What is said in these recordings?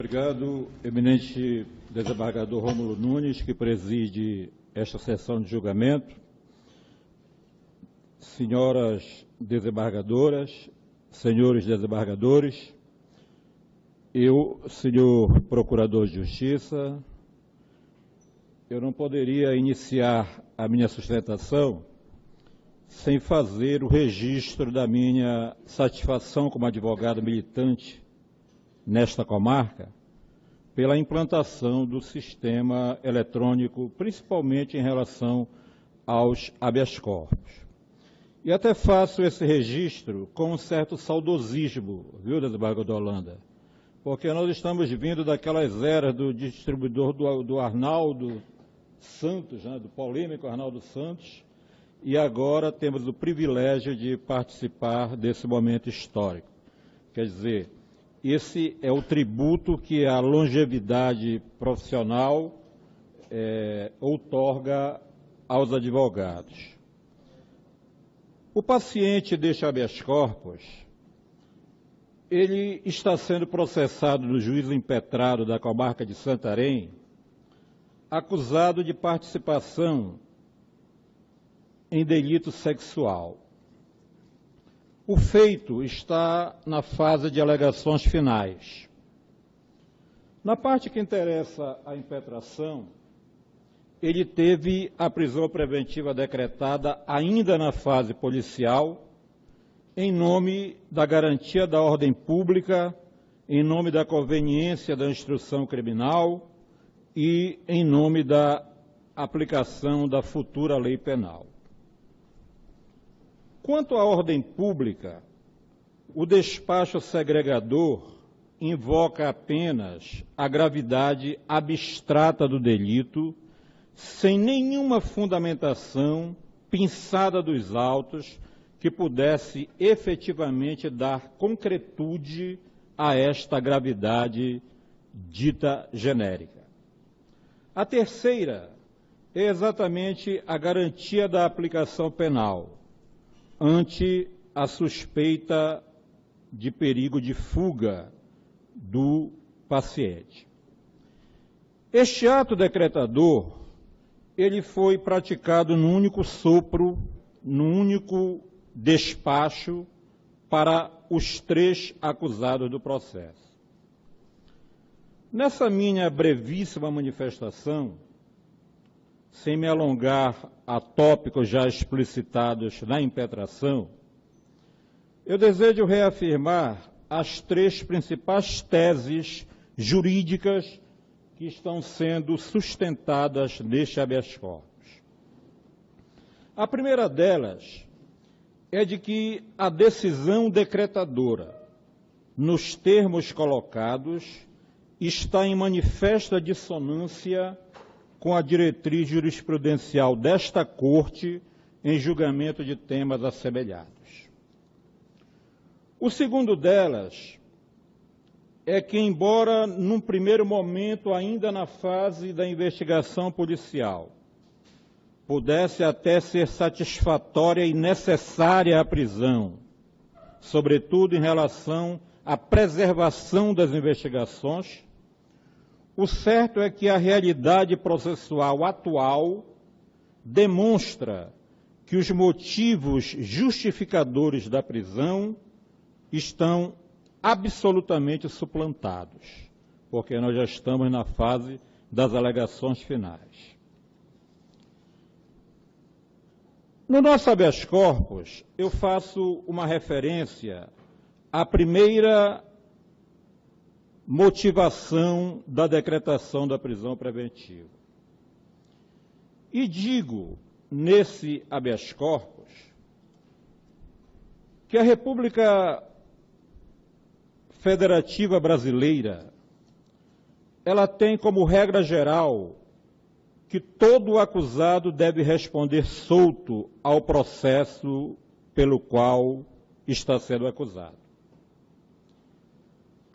Obrigado, eminente desembargador Rômulo Nunes, que preside esta sessão de julgamento. Senhoras desembargadoras, senhores desembargadores, eu, senhor Procurador de Justiça, eu não poderia iniciar a minha sustentação sem fazer o registro da minha satisfação como advogado militante nesta comarca pela implantação do sistema eletrônico, principalmente em relação aos habeas corpus. E até faço esse registro com um certo saudosismo, viu, desembargador Holanda? Porque nós estamos vindo daquelas eras do distribuidor do Arnaldo Santos, né, do polêmico Arnaldo Santos, e agora temos o privilégio de participar desse momento histórico. Quer dizer, esse é o tributo que a longevidade profissional outorga aos advogados. O paciente deste habeas corpus, ele está sendo processado no juízo impetrado da comarca de Santarém, acusado de participação em delito sexual. O feito está na fase de alegações finais. Na parte que interessa a impetração, ele teve a prisão preventiva decretada ainda na fase policial, em nome da garantia da ordem pública, em nome da conveniência da instrução criminal e em nome da aplicação da futura lei penal. Quanto à ordem pública, o despacho segregador invoca apenas a gravidade abstrata do delito, sem nenhuma fundamentação pinçada dos autos que pudesse efetivamente dar concretude a esta gravidade dita genérica. A terceira é exatamente a garantia da aplicação penal ante a suspeita de perigo de fuga do paciente. Este ato decretador, ele foi praticado num único sopro, num único despacho para os três acusados do processo. Nessa minha brevíssima manifestação, sem me alongar a tópicos já explicitados na impetração, eu desejo reafirmar as três principais teses jurídicas que estão sendo sustentadas neste habeas corpus. A primeira delas é de que a decisão decretadora, nos termos colocados, está em manifesta dissonância com a diretriz jurisprudencial desta Corte em julgamento de temas assemelhados. O segundo delas é que, embora num primeiro momento, ainda na fase da investigação policial, pudesse até ser satisfatória e necessária a prisão, sobretudo em relação à preservação das investigações, o certo é que a realidade processual atual demonstra que os motivos justificadores da prisão estão absolutamente suplantados, porque nós já estamos na fase das alegações finais. No nosso habeas corpus, eu faço uma referência à primeira motivação da decretação da prisão preventiva. E digo, nesse habeas corpus, que a República Federativa Brasileira, ela tem como regra geral que todo acusado deve responder solto ao processo pelo qual está sendo acusado.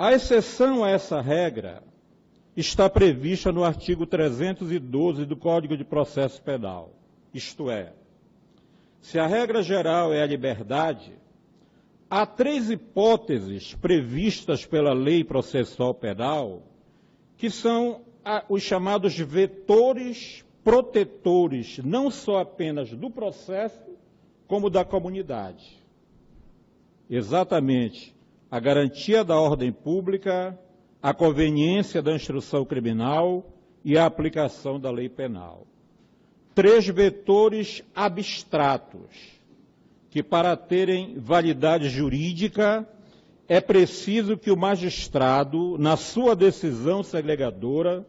A exceção a essa regra está prevista no artigo 312 do Código de Processo Penal, isto é, se a regra geral é a liberdade, há três hipóteses previstas pela Lei Processual Penal que são os chamados vetores protetores, não só apenas do processo, como da comunidade. Exatamente a garantia da ordem pública, a conveniência da instrução criminal e a aplicação da lei penal. 3 vetores abstratos, que para terem validade jurídica, é preciso que o magistrado, na sua decisão segregadora,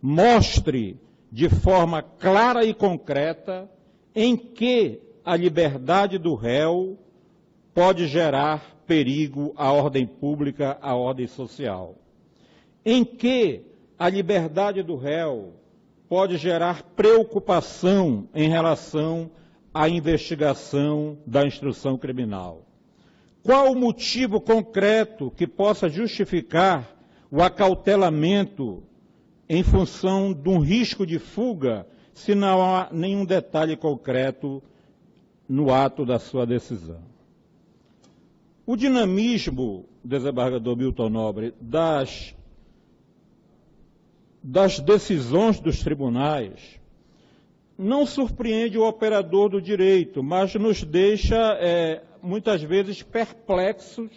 mostre de forma clara e concreta em que a liberdade do réu pode gerar perigo à ordem pública, à ordem social. Em que a liberdade do réu pode gerar preocupação em relação à investigação da instrução criminal. Qual o motivo concreto que possa justificar o acautelamento em função de um risco de fuga, se não há nenhum detalhe concreto no ato da sua decisão? O dinamismo, desembargador Milton Nobre, das decisões dos tribunais não surpreende o operador do direito, mas nos deixa, muitas vezes, perplexos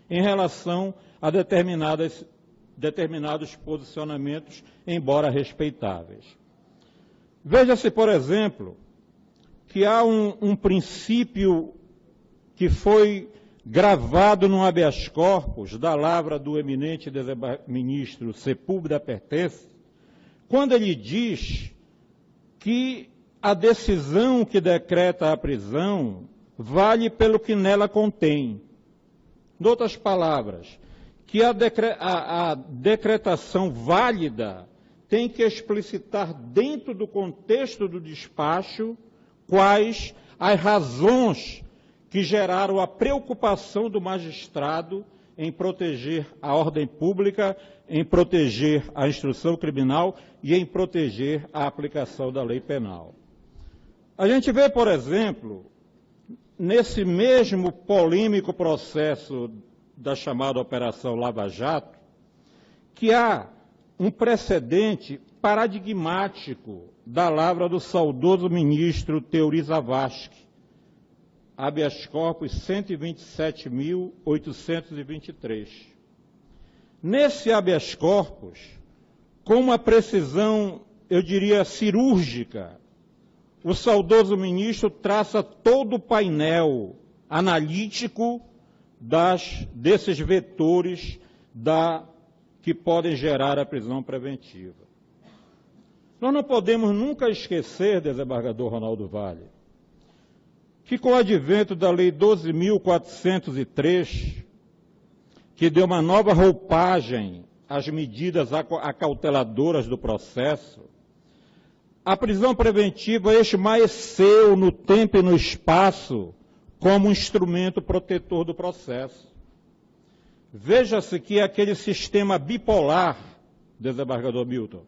em relação a determinados posicionamentos, embora respeitáveis. Veja-se, por exemplo, que há um princípio que foi gravado no habeas corpus da lavra do eminente ministro Sepúlveda Pertence, quando ele diz que a decisão que decreta a prisão vale pelo que nela contém. Em outras palavras, que a decretação válida tem que explicitar dentro do contexto do despacho quais as razões que geraram a preocupação do magistrado em proteger a ordem pública, em proteger a instrução criminal e em proteger a aplicação da lei penal. A gente vê, por exemplo, nesse mesmo polêmico processo da chamada Operação Lava Jato, que há um precedente paradigmático da lavra do saudoso ministro Teori Zavascki, habeas corpus 127.823. Nesse habeas corpus, com uma precisão, eu diria, cirúrgica, o saudoso ministro traça todo o painel analítico desses vetores que podem gerar a prisão preventiva. Nós não podemos nunca esquecer, desembargador Ronaldo Vale, que com o advento da Lei 12.403, que deu uma nova roupagem às medidas acauteladoras do processo, a prisão preventiva esmaeceu no tempo e no espaço como um instrumento protetor do processo. Veja-se que aquele sistema bipolar, desembargador Milton,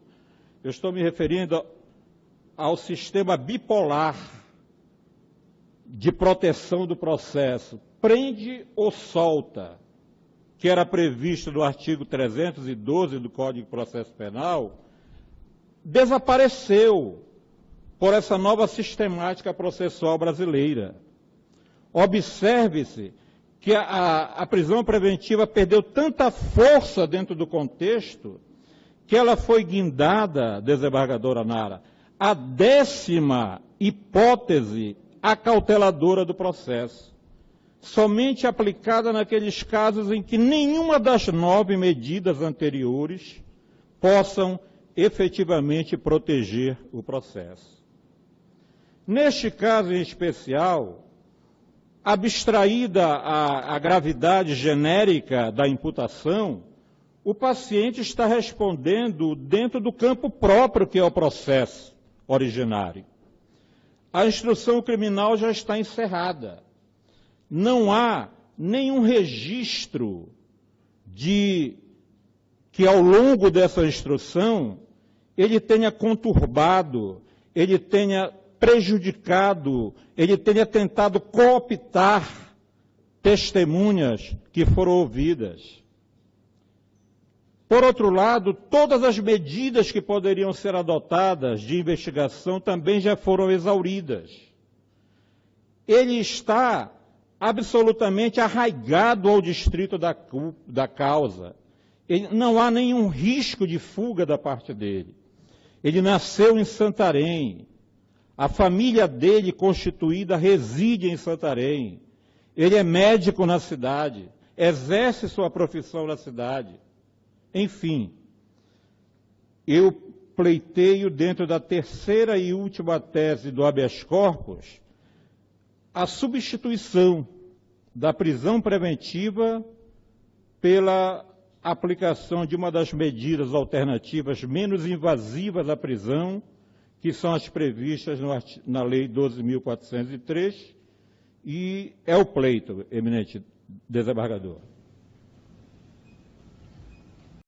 eu estou me referindo ao sistema bipolar de proteção do processo, prende ou solta, que era previsto no artigo 312 do Código de Processo Penal, desapareceu por essa nova sistemática processual brasileira. Observe-se que a prisão preventiva perdeu tanta força dentro do contexto que ela foi guindada, desembargadora Nara, a 10ª hipótese acauteladora do processo, somente aplicada naqueles casos em que nenhuma das 9 medidas anteriores possam efetivamente proteger o processo. Neste caso em especial, abstraída a gravidade genérica da imputação, o paciente está respondendo dentro do campo próprio que é o processo originário. A instrução criminal já está encerrada. Não há nenhum registro de que ao longo dessa instrução ele tenha conturbado, ele tenha prejudicado, ele tenha tentado cooptar testemunhas que foram ouvidas. Por outro lado, todas as medidas que poderiam ser adotadas de investigação também já foram exauridas. Ele está absolutamente arraigado ao distrito da causa. Não há nenhum risco de fuga da parte dele. Ele nasceu em Santarém. A família dele constituída reside em Santarém. Ele é médico na cidade, exerce sua profissão na cidade. Enfim, eu pleiteio dentro da terceira e última tese do habeas corpus a substituição da prisão preventiva pela aplicação de uma das medidas alternativas menos invasivas à prisão, que são as previstas na Lei 12.403, e é o pleito, eminente desembargador.